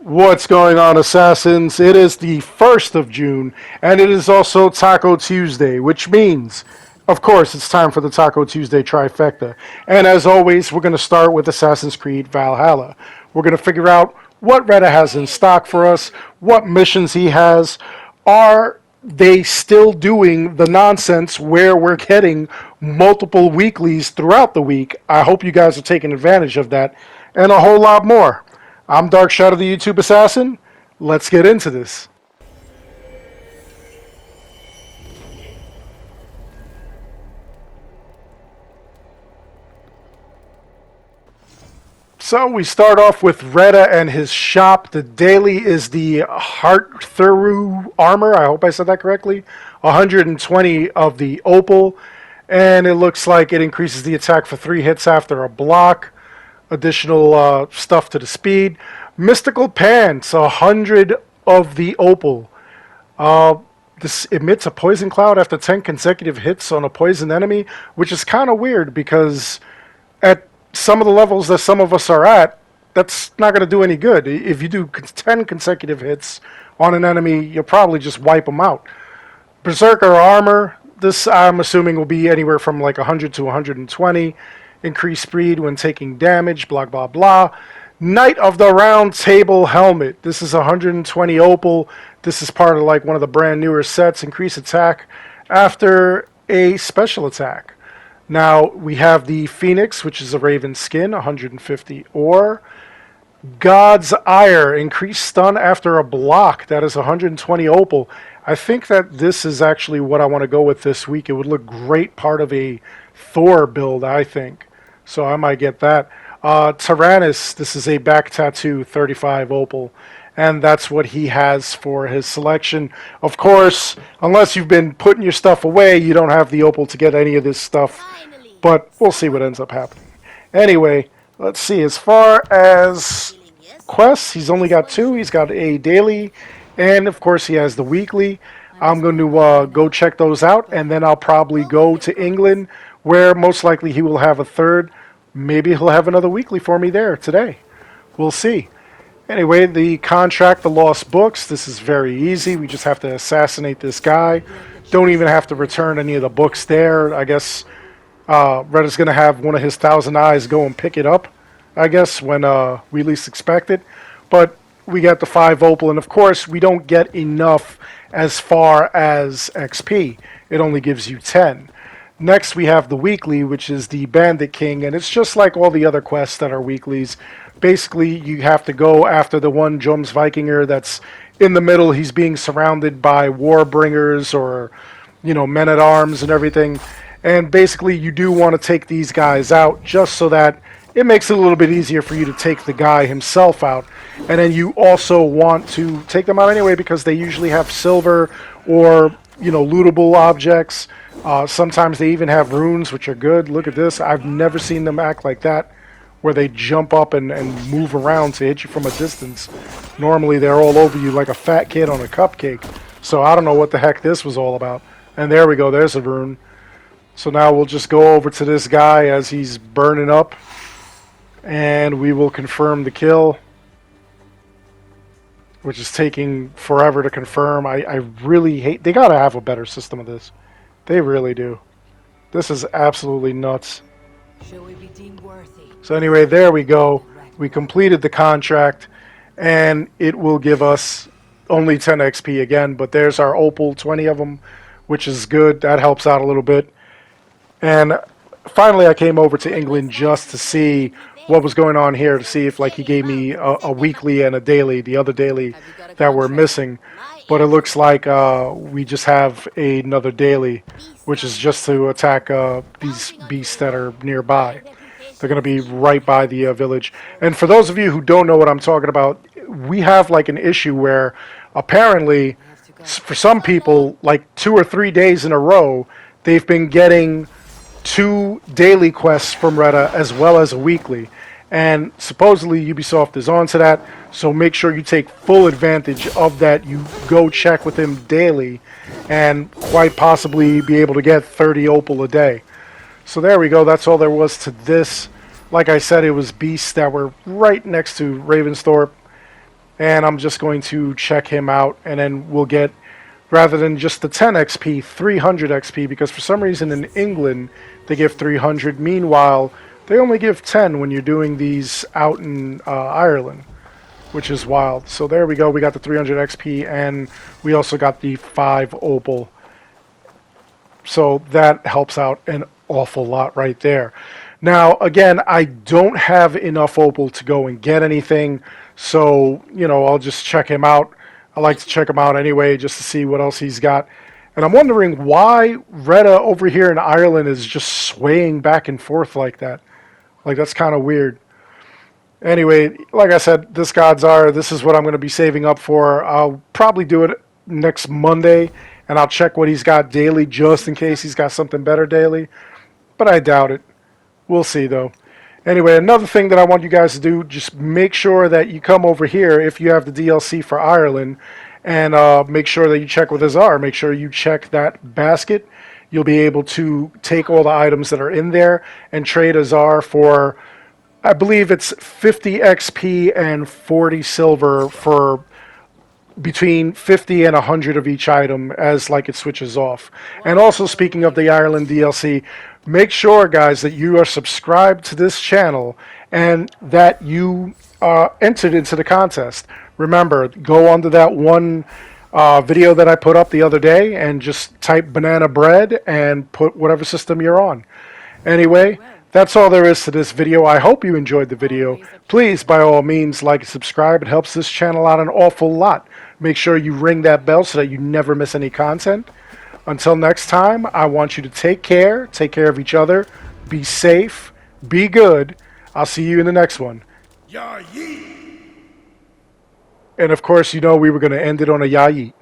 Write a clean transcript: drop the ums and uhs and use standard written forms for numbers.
What's going on, Assassins? It is the 1st of June, and it is also Taco Tuesday, which means, of course, it's time for the Taco Tuesday Trifecta. And as always, we're going to start with Assassin's Creed Valhalla. We're going to figure out what Reda has in stock for us, what missions he has. Are they still doing the nonsense where we're getting multiple weeklies throughout the week? I hope you guys are taking advantage of that, and a whole lot more. I'm Dark Shadow, the YouTube Assassin. Let's get into this. So we start off with Reda and his shop. The daily is the Heart Thuru armor. I hope I said that correctly. 120 of the opal. And it looks like it increases the attack for 3 hits after a block. Additional stuff to the speed. Mystical Pants, 100 of the opal. This emits a poison cloud after 10 consecutive hits on a poison enemy, which is kind of weird because at some of the levels that some of us are at, that's not going to do any good. If you do 10 consecutive hits on an enemy, you'll probably just wipe them out. Berserker Armor, this I'm assuming will be anywhere from like 100 to 120. Increased speed when taking damage, blah, blah, blah. Knight of the Round Table Helmet. This is 120 opal. This is part of like one of the brand newer sets. Increase attack after a special attack. Now we have the Phoenix, which is a Raven skin, 150 ore. God's Ire, increased stun after a block. That is 120 opal. I think that this is actually what I want to go with this week. It would look great part of a Thor build, I think. So I might get that. Tyrannus, this is a back tattoo, 35 opal. And that's what he has for his selection. Of course, unless you've been putting your stuff away, you don't have the opal to get any of this stuff. But we'll see what ends up happening. Anyway, let's see. As far as quests, he's only got 2. He's got a daily, and of course he has the weekly. I'm going to go check those out, and then I'll probably go to England, where most likely he will have a third. Maybe he'll have another weekly for me there today. We'll see. Anyway, the contract, the lost books, this is very easy. We just have to assassinate this guy. Don't even have to return any of the books there. I guess Reda's going to have one of his 1,000 eyes go and pick it up, I guess, when we least expect it. But we got the 5 opal, and of course, we don't get enough as far as XP. It only gives you 10. Next, we have the weekly, which is the Bandit King, and it's just like all the other quests that are weeklies. Basically, you have to go after the one Joms Vikinger that's in the middle. He's being surrounded by Warbringers or, men-at-arms and everything. And basically, you do want to take these guys out just so that it makes it a little bit easier for you to take the guy himself out. And then you also want to take them out anyway because they usually have silver or, lootable objects. Sometimes they even have runes, which are good. Look at this. I've never seen them act like that, where they jump up and move around to hit you from a distance. Normally, they're all over you like a fat kid on a cupcake. So I don't know what the heck this was all about. And there we go. There's a rune. So now we'll just go over to this guy as he's burning up. And we will confirm the kill, which is taking forever to confirm. I really hate... They got to have a better system of this. They really do. This is absolutely nuts. So anyway, there we go. We completed the contract, and it will give us only 10 XP again. But there's our opal, 20 of them, which is good. That helps out a little bit. And finally, I came over to England just to see what was going on here, to see if he gave me a weekly and a daily, the other daily that were missing. But it looks like we just have another daily, which is just to attack these beasts that are nearby. They're going to be right by the village. And for those of you who don't know what I'm talking about, we have an issue where apparently for some people, 2 or 3 days in a row, they've been getting 2 daily quests from Reda as well as a weekly. And supposedly Ubisoft is onto that, so make sure you take full advantage of that. You go check with him daily and quite possibly be able to get 30 opal a day. So there we go. That's all there was to this. Like I said, it was beasts that were right next to Ravensthorpe. and I'm just going to check him out, and then we'll get, rather than just the 10 XP, 300 XP, because for some reason in England they give 300. Meanwhile, they only give 10 when you're doing these out in Ireland, which is wild. So there we go. We got the 300 XP, and we also got the 5 opal. So that helps out an awful lot right there. Now, again, I don't have enough opal to go and get anything, so, you know, I'll just check him out. I like to check him out anyway, just to see what else he's got. And I'm wondering why Reda over here in Ireland is just swaying back and forth like that. Like, that's kind of weird. Anyway, like I said, this God's Hour, this is what I'm going to be saving up for. I'll probably do it next Monday, and I'll check what he's got daily, just in case he's got something better daily. But I doubt it. We'll see, though. Anyway, another thing that I want you guys to do, just make sure that you come over here if you have the DLC for Ireland, and make sure that you check with Azar. Make sure you check that basket. You'll be able to take all the items that are in there and trade Azar for, I believe it's 50 XP and 40 silver for between 50 and 100 of each item as like it switches off. And also, speaking of the Ireland DLC, make sure, guys, that you are subscribed to this channel and that you entered into the contest. Remember, go onto that one video that I put up the other day and just type banana bread and put whatever system you're on. Anyway, that's all there is to this video. I hope you enjoyed the video. Please, by all means, like and subscribe. It helps this channel out an awful lot. Make sure you ring that bell so that you never miss any content. Until next time, I want you to take care of each other, be safe, be good. I'll see you in the next one. Ya yeet. And of course, you know we were going to end it on a ya yeet.